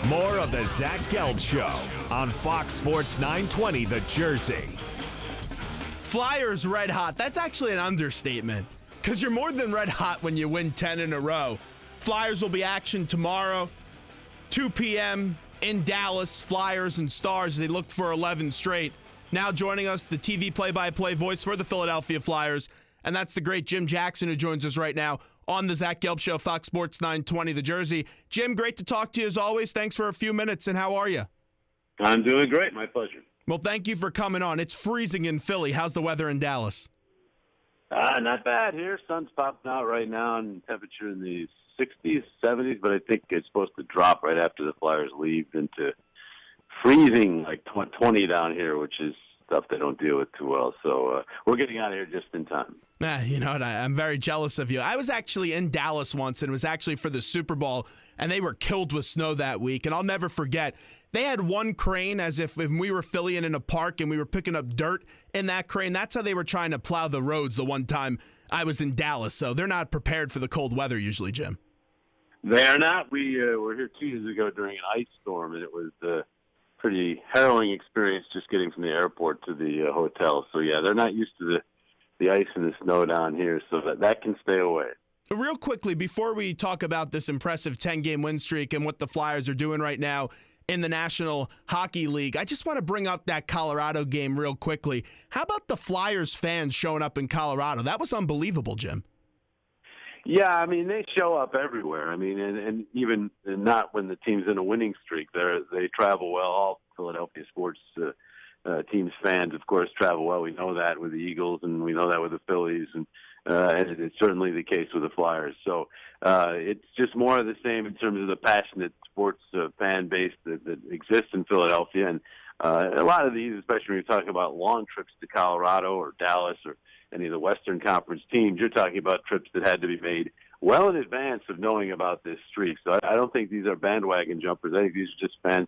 More of the Zach Gelb Show on Fox Sports 920 The Jersey. Flyers red hot. That's actually an understatement because you're more than red hot when you win 10 in a row. Flyers will be action tomorrow, 2 p.m. in Dallas. Flyers and Stars, they look for 11 straight. Now joining us, the TV play-by-play voice for the Philadelphia Flyers, and that's the great Jim Jackson who joins us right now on the Zach Gelb Show, Fox Sports 920 The Jersey. Jim, great to talk to you as always. Thanks for a few minutes, and how are you? I'm doing great. My pleasure. Well, thank you for coming on. It's freezing in Philly. How's the weather in Dallas? Not bad here. Sun's popping out right now, and temperature in the 60s, 70s, but I think it's supposed to drop right after the Flyers leave into freezing, like 20 down here, which is stuff they don't deal with too well. So we're getting out of here just in time. You know what? I'm very jealous of you. I was actually in Dallas once, and it was actually for the Super Bowl, and they were killed with snow that week. And I'll never forget, they had one crane as if we were Philly and in a park and we were picking up dirt in that crane. That's how they were trying to plow the roads the one time I was in Dallas. So they're not prepared for the cold weather usually, Jim. They are not. We were here 2 years ago during an ice storm, and it was a pretty harrowing experience just getting from the airport to the hotel. So, yeah, they're not used to the ice and the snow down here, so that can stay away. Real quickly, before we talk about this impressive 10-game win streak and what the Flyers are doing right now in the National Hockey League, I just want to bring up that Colorado game real quickly. How about the Flyers fans showing up in Colorado? That was unbelievable, Jim. Yeah, I mean, they show up everywhere. I mean, and even not when the team's in a winning streak. They travel well. All Philadelphia sports teams fans, of course, travel well. We know that with the Eagles, and we know that with the Phillies, and it's certainly the case with the Flyers. So it's just more of the same in terms of the passionate sports fan base that exists in Philadelphia. And a lot of these, especially when you're talking about long trips to Colorado or Dallas or any of the Western Conference teams, you're talking about trips that had to be made well in advance of knowing about this streak. So I don't think these are bandwagon jumpers. I think these are just fans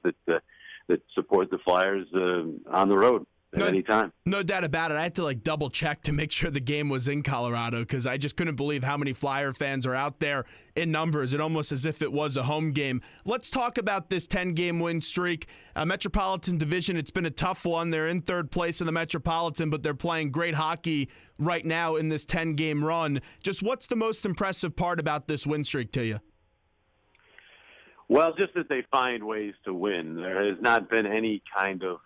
that support the Flyers on the road at any time. No doubt about it. I had to double check to make sure the game was in Colorado because I just couldn't believe how many Flyer fans are out there in numbers. It almost as if it was a home game. Let's talk about this 10-game win streak. Metropolitan Division, it's been a tough one. They're in third place in the Metropolitan, but they're playing great hockey right now in this 10-game run. Just what's the most impressive part about this win streak to you? Well, just that they find ways to win. There has not been any kind of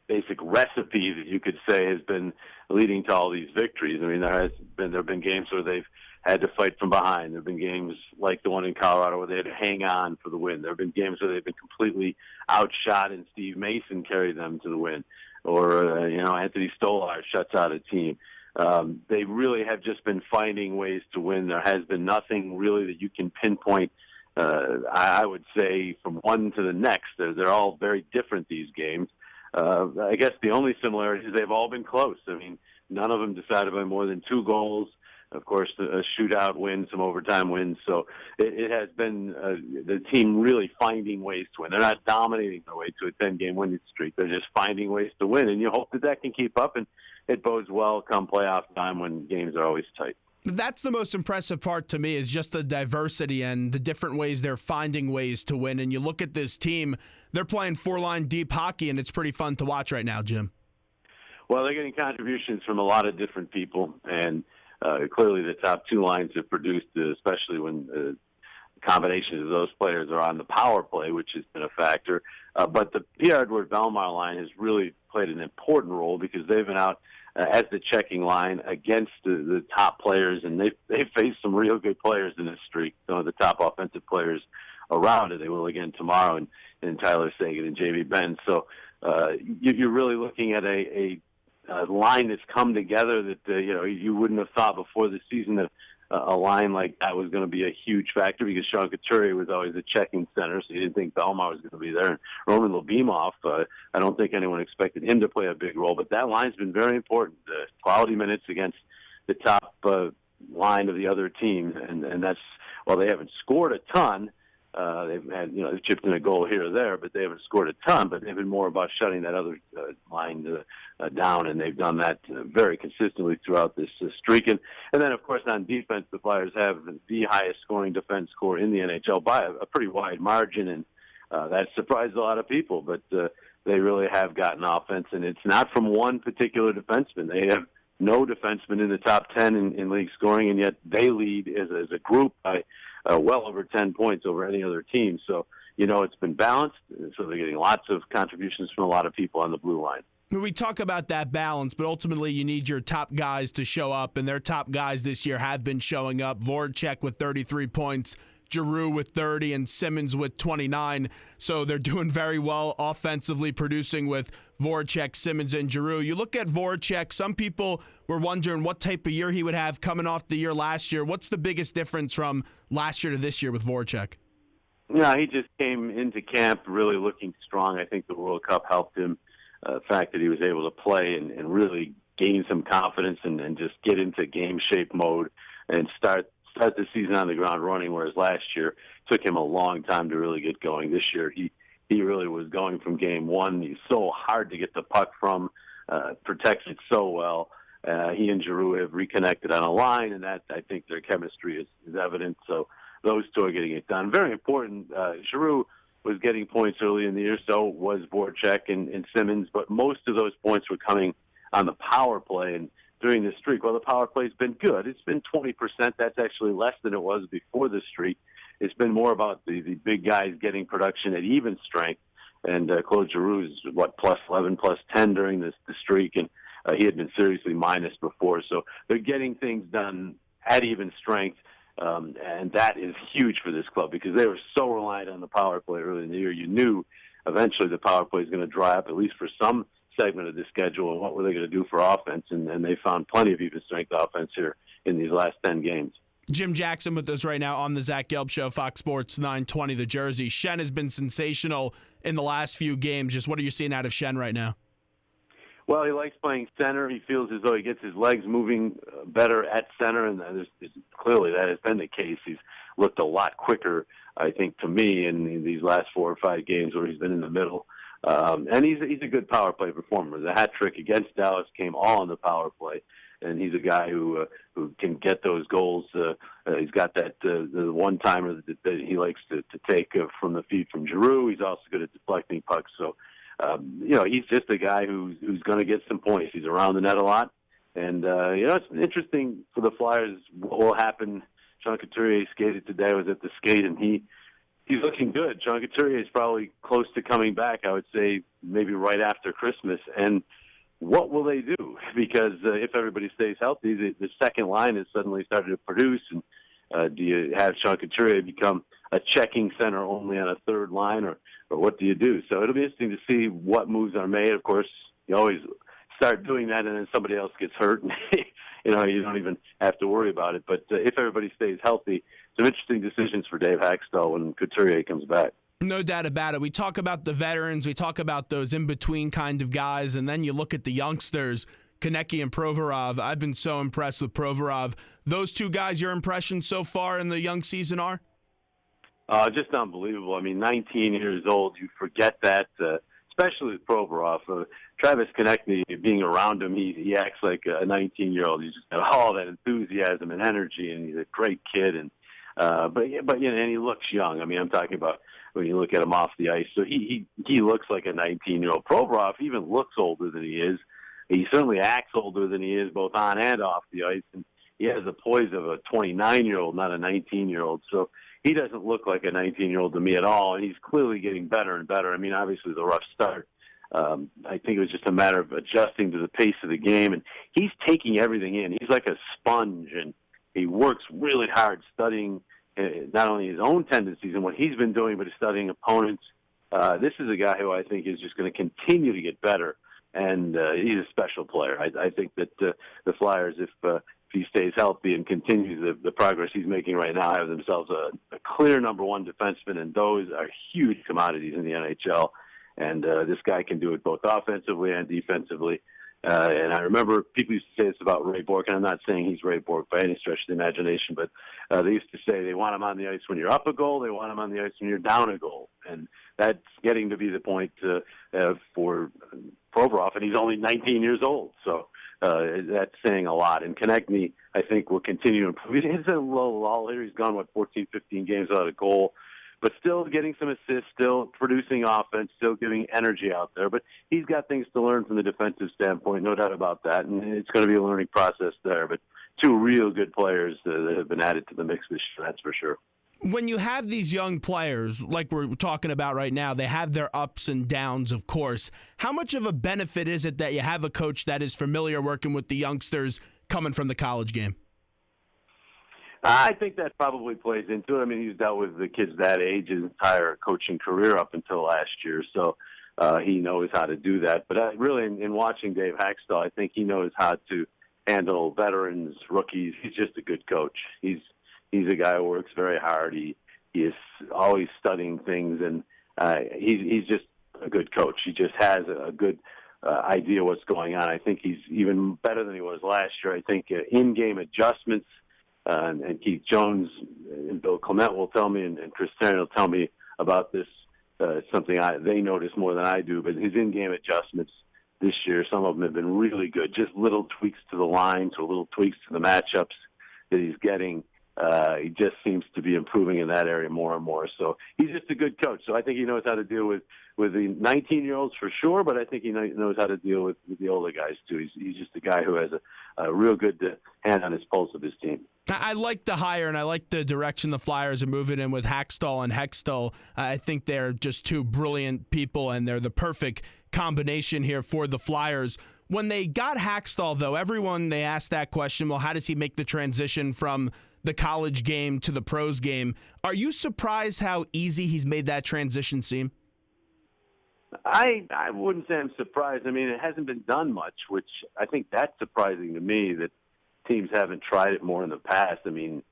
basic recipe that you could say has been leading to all these victories. I mean, there have been games where they've had to fight from behind. There have been games like the one in Colorado where they had to hang on for the win. There have been games where they've been completely outshot and Steve Mason carried them to the win. Or, Anthony Stolar shuts out a team. They really have just been finding ways to win. There has been nothing really that you can pinpoint, I would say, from one to the next. They're all very different, these games. I guess the only similarity is they've all been close. I mean, none of them decided by more than 2 goals. Of course, a shootout win, some overtime wins. So it has been the team really finding ways to win. They're not dominating their way to a 10-game winning streak. They're just finding ways to win, and you hope that can keep up, and it bodes well come playoff time when games are always tight. That's the most impressive part to me is just the diversity and the different ways they're finding ways to win. And you look at this team, they're playing 4-line deep hockey, and it's pretty fun to watch right now, Jim. Well, they're getting contributions from a lot of different people, and clearly the top 2 lines have produced, especially when combinations of those players are on the power play, which has been a factor. But the Pierre Edward Bellemare line has really played an important role because they've been out as the checking line against the top players, and they've faced some real good players in this streak. Some of the top offensive players around it. They will again tomorrow, and Tyler Seguin and Jamie Benn. So you're really looking at a line that's come together that you wouldn't have thought before the season that a line like that was going to be a huge factor because Sean Couturier was always a checking center, so you didn't think Bellemare was going to be there. And Roman Lubimov, I don't think anyone expected him to play a big role, but that line's been very important. Quality minutes against the top line of the other team, and that's, while they haven't scored a ton, They've chipped in a goal here or there, but they haven't scored a ton. But they've been more about shutting that other line down, and they've done that very consistently throughout this streak. And then, of course, on defense, the Flyers have the highest scoring defense score in the NHL by a pretty wide margin, and that surprised a lot of people. But they really have gotten offense, and it's not from one particular defenseman. They have no defenseman in the top 10 in league scoring, and yet they lead as a group by well over 10 points over any other team. So, it's been balanced, so they're getting lots of contributions from a lot of people on the blue line. We talk about that balance, but ultimately you need your top guys to show up, and their top guys this year have been showing up. Voracek with 33 points, Giroux with 30, and Simmons with 29. So they're doing very well offensively, producing with Voracek, Simmons, and Giroux. You look at Voracek, some people were wondering what type of year he would have coming off the year last year. What's the biggest difference from last year to this year with Voracek? Yeah, he just came into camp really looking strong. I think the World Cup helped him. The fact that he was able to play and really gain some confidence and just get into game shape mode and start the season on the ground running, whereas last year it took him a long time to really get going. This year he really was going from game one. He's so hard to get the puck from, protects it so well. He and Giroux have reconnected on a line, and that I think their chemistry is evident. So those two are getting it done. Very important. Giroux was getting points early in the year, so was Voracek and Simmons, but most of those points were coming on the power play. And during this streak, well, the power play's been good. It's been 20%. That's actually less than it was before the streak. It's been more about the big guys getting production at even strength. And Claude Giroux is, plus 11, plus 10 during the streak, and he had been seriously minus before. So they're getting things done at even strength, and that is huge for this club because they were so reliant on the power play early in the year. You knew eventually the power play is going to dry up, at least for some segment of the schedule, and what were they going to do for offense, and they found plenty of even strength offense here in these last 10 games. Jim Jackson with us right now on the Zach Gelb Show, Fox Sports 920 The Jersey. Schenn has been sensational in the last few games. Just what are you seeing out of Schenn right now? Well, he likes playing center. He feels as though he gets his legs moving better at center, and clearly that has been the case. He's looked a lot quicker, I think, to me, in these last 4 or 5 games where he's been in the middle. And he's a good power play performer. The hat trick against Dallas came all on the power play, and he's a guy who can get those goals. He's got that the one-timer that he likes to take from the feed from Giroux. He's also good at deflecting pucks. So, he's just a guy who's going to get some points. He's around the net a lot. And, it's interesting for the Flyers what will happen. Sean Couturier skated today, was at the skate, and he's looking good. Sean Couturier is probably close to coming back, I would say, maybe right after Christmas. And what will they do? Because if everybody stays healthy, the second line has suddenly started to produce. And do you have Sean Couturier become a checking center only on a third line, or what do you do? So it'll be interesting to see what moves are made. Of course, you always start doing that, and then somebody else gets hurt, and you don't even have to worry about it. But if everybody stays healthy, some interesting decisions for Dave Haxtell when Couturier comes back. No doubt about it. We talk about the veterans. We talk about those in-between kind of guys, and then you look at the youngsters, Konecny and Provorov. I've been so impressed with Provorov. Those two guys, your impressions so far in the young season are? Just unbelievable. I mean, 19 years old, you forget that, especially with Provorov. Travis Konecny, being around him, he acts like a 19-year-old. He's just got all that enthusiasm and energy, and he's a great kid. And but and he looks young. I mean, I'm talking about when you look at him off the ice. So he looks like a 19-year-old. Provorov even looks older than he is. He certainly acts older than he is, both on and off the ice. And he has the poise of a 29-year-old, not a 19-year-old. So he doesn't look like a 19-year-old to me at all, and he's clearly getting better and better. I mean, obviously, the rough start. I think it was just a matter of adjusting to the pace of the game, and he's taking everything in. He's like a sponge, and he works really hard studying not only his own tendencies and what he's been doing, but studying opponents. This is a guy who I think is just going to continue to get better, and he's a special player. I think that the Flyers, if he stays healthy and continues the progress he's making right now, have themselves a clear number one defenseman, and those are huge commodities in the NHL. And this guy can do it both offensively and defensively. And I remember people used to say this about Ray Bork, and I'm not saying he's Ray Bork by any stretch of the imagination, but they used to say they want him on the ice when you're up a goal, they want him on the ice when you're down a goal. And that's getting to be the point for Provorov, and he's only 19 years old. So that's saying a lot. And Konechny, I think, will continue to improve. He's a little lull here. He's gone, 14, 15 games without a goal, but still getting some assists, still producing offense, still giving energy out there. But he's got things to learn from the defensive standpoint, no doubt about that. And it's going to be a learning process there. But two real good players that have been added to the mix this year, that's for sure. When you have these young players, like we're talking about right now, they have their ups and downs, of course. How much of a benefit is it that you have a coach that is familiar working with the youngsters coming from the college game? I think that probably plays into it. I mean, he's dealt with the kids that age his entire coaching career up until last year, so he knows how to do that. But really, in watching Dave Haxtell, I think he knows how to handle veterans, rookies. He's just a good coach. He's a guy who works very hard. He is always studying things, and he's just a good coach. He just has a good idea what's going on. I think he's even better than he was last year. I think in-game adjustments, and Keith Jones and Bill Clement will tell me, and Chris Terry will tell me about this. It's something they notice more than I do, but his in-game adjustments this year, some of them have been really good. Just little tweaks to the lines or little tweaks to the matchups that he's getting. He just seems to be improving in that area more and more. So he's just a good coach. So I think he knows how to deal with the 19-year-olds for sure, but I think he knows how to deal with the older guys too. He's just a guy who has a real good hand on his pulse of his team. I like the hire, and I like the direction the Flyers are moving in with Haxtell and Hextall. I think they're just two brilliant people, and they're the perfect combination here for the Flyers. When they got Haxtall, though, they asked that question, well, how does he make the transition from the college game to the pros game? Are you surprised how easy he's made that transition seem? I wouldn't say I'm surprised. I mean, it hasn't been done much, which I think that's surprising to me that teams haven't tried it more in the past. I mean,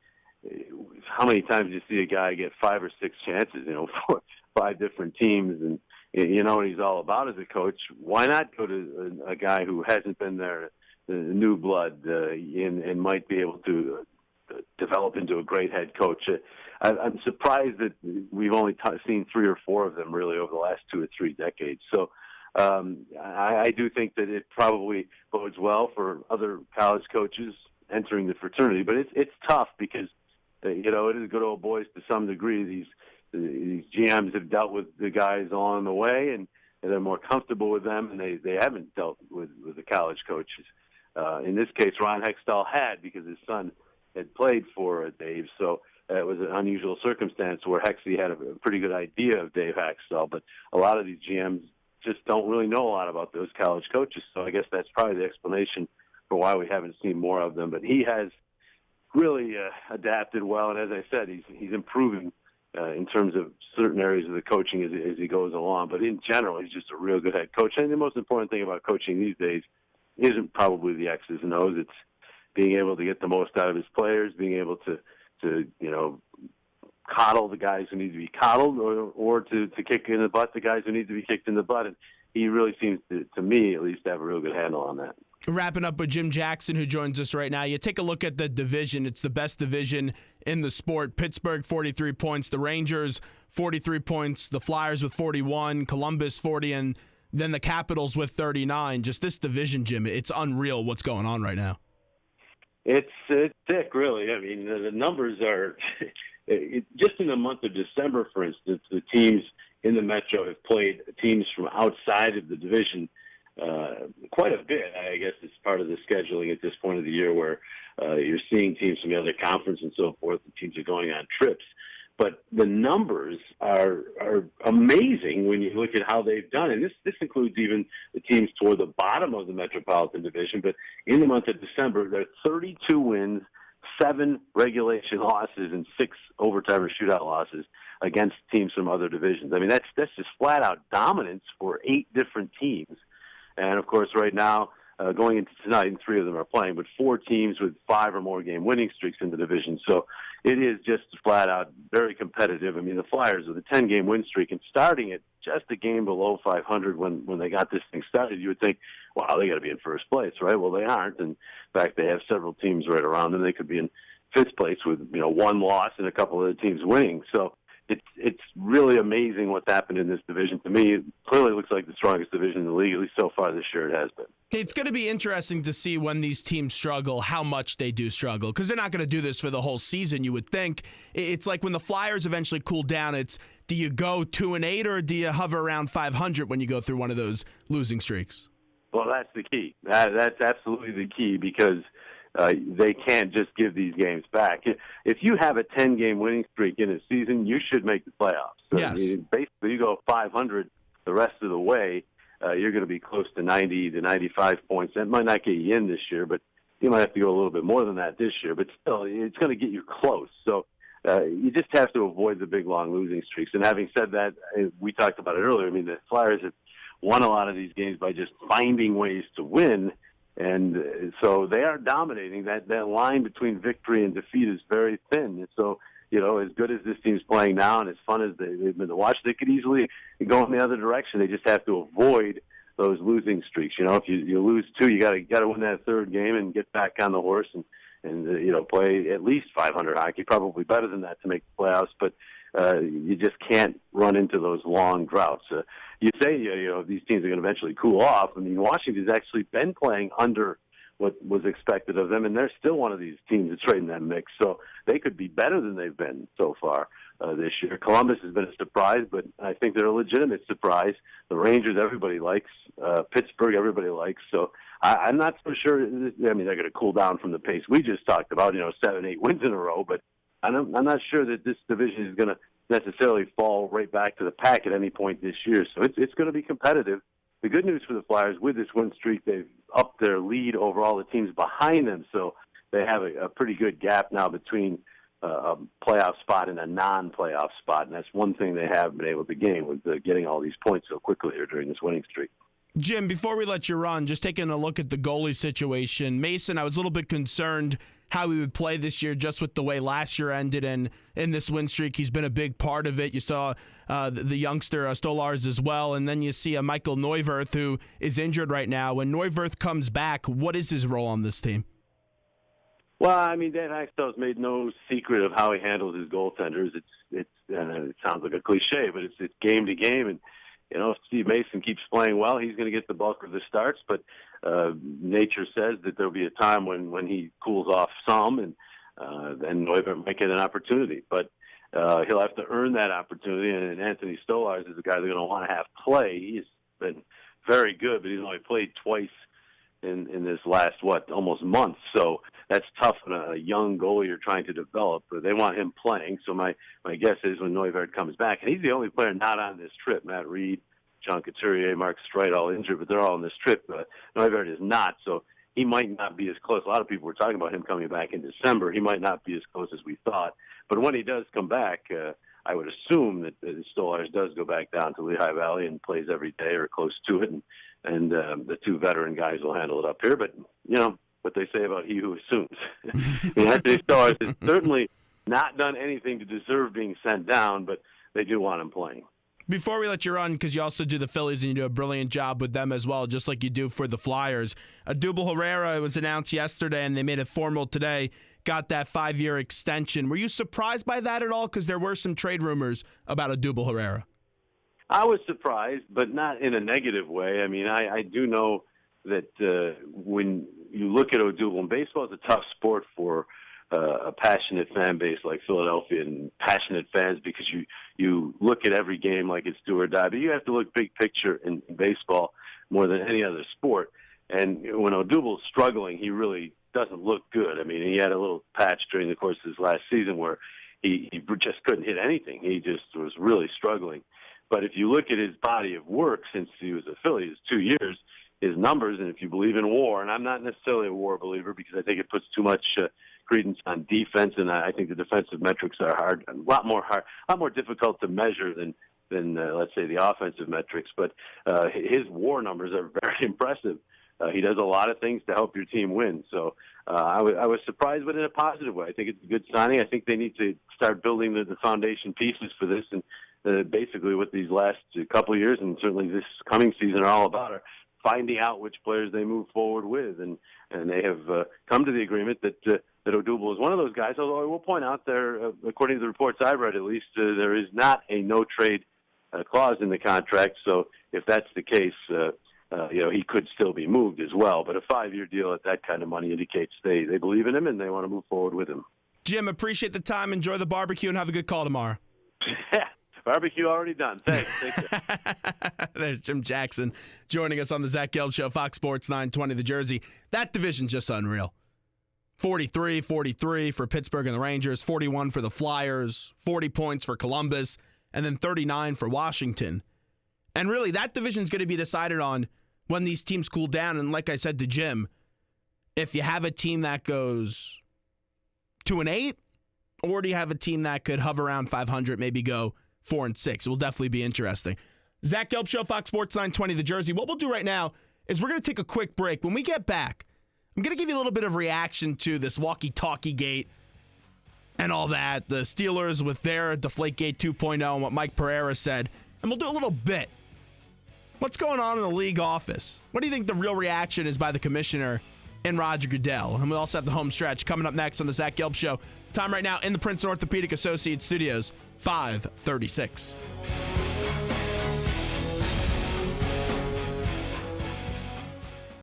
how many times do you see a guy get 5 or 6 chances, for 5 different teams, and you know what he's all about as a coach? Why not go to a guy who hasn't been there, new blood, and might be able to develop into a great head coach? I'm surprised that we've only seen 3 or 4 of them really over the last 2 or 3 decades. So I do think that it probably bodes well for other college coaches entering the fraternity. But it's tough because, it is good old boys to some degree. These GMs have dealt with the guys along the way, and they're more comfortable with them, and they haven't dealt with the college coaches. In this case, Ron Hextall had, because his son had played for Dave, so it was an unusual circumstance where Hexie had a pretty good idea of Dave Haxtell, but a lot of these GMs just don't really know a lot about those college coaches, so I guess that's probably the explanation for why we haven't seen more of them. But he has really adapted well, and as I said, he's improving in terms of certain areas of the coaching as he goes along. But in general, he's just a real good head coach. And the most important thing about coaching these days isn't probably the X's and O's. It's being able to get the most out of his players, being able to coddle the guys who need to be coddled, or to kick in the butt the guys who need to be kicked in the butt. And he really seems to me at least, to have a real good handle on that. Wrapping up with Jim Jackson, who joins us right now. You take a look at the division. It's the best division in the sport. Pittsburgh, 43 points. The Rangers, 43 points. The Flyers with 41. Columbus, 40. And then the Capitals with 39. Just this division, Jim, it's unreal what's going on right now. It's thick, really. I mean, the numbers are just in the month of December, for instance, the teams in the Metro have played teams from outside of the division quite a bit. I guess it's part of the scheduling at this point of the year where you're seeing teams from the other conference and so forth, and teams are going on trips. But the numbers are amazing when you look at how they've done. And this includes even the teams toward the bottom of the Metropolitan Division. But in the month of December, there are 32 wins, 7 regulation losses, and 6 overtime or shootout losses against teams from other divisions. I mean, that's just flat-out dominance for 8 different teams. And, of course, right now, going into tonight, and 3 of them are playing, but 4 teams with 5 or more game winning streaks in the division. So it is just flat out very competitive. I mean, the Flyers with a 10-game win streak and starting at just a game below 500 when they got this thing started, you would think, wow, they got to be in first place, right? Well, they aren't. And in fact, they have several teams right around them. They could be in fifth place with, one loss and a couple of the teams winning. So it's really amazing what's happened in this division. To me, it clearly looks like the strongest division in the league, at least so far this year it has been. It's going to be interesting to see when these teams struggle, how much they do struggle, because they're not going to do this for the whole season, you would think. It's like when the Flyers eventually cool down, it's do you go 2-8 or do you hover around 500 when you go through one of those losing streaks? Well, that's the key. That's absolutely the key because they can't just give these games back. If you have a 10-game winning streak in a season, you should make the playoffs. So yes. Basically, you go 500 the rest of the way, you're going to be close to 90 to 95 points. That might not get you in this year, but you might have to go a little bit more than that this year. But still, it's going to get you close. So you just have to avoid the big, long losing streaks. And having said that, we talked about it earlier. I mean, the Flyers have won a lot of these games by just finding ways to win. And so they are dominating. That line between victory and defeat is very thin. And so, as good as this team's playing now and as fun as they've been to watch, they could easily go in the other direction. They just have to avoid those losing streaks. If you lose two, you got to win that third game and get back on the horse and play at least 500 hockey, probably better than that to make the playoffs. But you just can't run into those long droughts. You say these teams are going to eventually cool off. I mean, Washington's actually been playing under what was expected of them, and they're still one of these teams that's right in that mix. So they could be better than they've been so far this year. Columbus has been a surprise, but I think they're a legitimate surprise. The Rangers, everybody likes. Pittsburgh, everybody likes. So I'm not so sure. I mean, they're going to cool down from the pace we just talked about, 7-8 wins in a row, but I'm not sure that this division is going to necessarily fall right back to the pack at any point this year. So it's going to be competitive. The good news for the Flyers, with this win streak, they've upped their lead over all the teams behind them. So they have a pretty good gap now between a playoff spot and a non-playoff spot. And that's one thing they have been able to gain with getting all these points so quickly here during this winning streak. Jim, before we let you run, just taking a look at the goalie situation. Mason, I was a little bit concerned how he would play this year just with the way last year ended, and in this win streak, he's been a big part of it. You saw the youngster Stolars as well, and then you see a Michael Neuwirth who is injured right now. When Neuwirth comes back, what is his role on this team? Well, I mean, Dan Hextall's made no secret of how he handles his goaltenders. It sounds like a cliche, but it's game to game, and if Steve Mason keeps playing well, he's going to get the bulk of the starts, but nature says that there'll be a time when he cools off some, and then Neuwirth might get an opportunity. But he'll have to earn that opportunity, and Anthony Stolars is the guy they're going to want to have play. He's been very good, but he's only played twice in this last, almost month. So that's tough on a young goalie you're trying to develop. But they want him playing. So my guess is when Neuwirth comes back, and he's the only player not on this trip, Matt Reed, John Couturier, Mark Streit, all injured, but they're all on this trip. Neuwirth is not, so he might not be as close. A lot of people were talking about him coming back in December. He might not be as close as we thought. But when he does come back, I would assume that Stolars does go back down to Lehigh Valley and plays every day or close to it, and the two veteran guys will handle it up here. But, what they say about he who assumes. Anthony Stolars has certainly not done anything to deserve being sent down, but they do want him playing. Before we let you run, because you also do the Phillies and you do a brilliant job with them as well, just like you do for the Flyers. Double Herrera was announced yesterday, and they made it formal today, got that 5-year extension. Were you surprised by that at all? Because there were some trade rumors about a Double Herrera. I was surprised, but not in a negative way. I mean, I do know that when you look at Odubel, and baseball is a tough sport for a passionate fan base like Philadelphia, and passionate fans, because you look at every game like it's do or die, but you have to look big picture in baseball more than any other sport. And when Odubel's struggling, he really doesn't look good. I mean, he had a little patch during the course of his last season where he just couldn't hit anything. He just was really struggling. But if you look at his body of work since he was a Philly, it's 2 years, his numbers, and if you believe in WAR, and I'm not necessarily a WAR believer because I think it puts too much credence on defense, and I think the defensive metrics are a lot more difficult to measure than let's say the offensive metrics. But his WAR numbers are very impressive he does a lot of things to help your team win. So I was surprised, but in a positive way. I think it's a good signing. I think they need to start building the foundation pieces for this, and basically what these last couple of years and certainly this coming season are all about are finding out which players they move forward with, and they have come to the agreement that Odubel is one of those guys. Although I will point out there, according to the reports I've read at least, there is not a no-trade clause in the contract. So if that's the case, he could still be moved as well. But a 5-year deal at that kind of money indicates they believe in him and they want to move forward with him. Jim, appreciate the time. Enjoy the barbecue and have a good call tomorrow. Barbecue already done. Thanks. Take care. There's Jim Jackson joining us on the Zach Gelb Show, Fox Sports 920 The Jersey. That division's just unreal. 43 for Pittsburgh and the Rangers, 41 for the Flyers, 40 points for Columbus, and then 39 for Washington. And really, that division's going to be decided on when these teams cool down. And like I said to Jim, if you have a team that goes 2-8, or do you have a team that could hover around 500, maybe go 4-6? It will definitely be interesting. Zach Gelb Show, Fox Sports 920 The Jersey. What we'll do right now is we're going to take a quick break. When we get back, I'm going to give you a little bit of reaction to this walkie-talkie gate and all that. The Steelers with their Deflategate 2.0 and what Mike Herrera said. And we'll do a little bit. What's going on in the league office? What do you think the real reaction is by the commissioner and Roger Goodell? And we also have the home stretch coming up next on the Zach Gelb Show. Time right now in the Princeton Orthopedic Associates Studios, 5:36.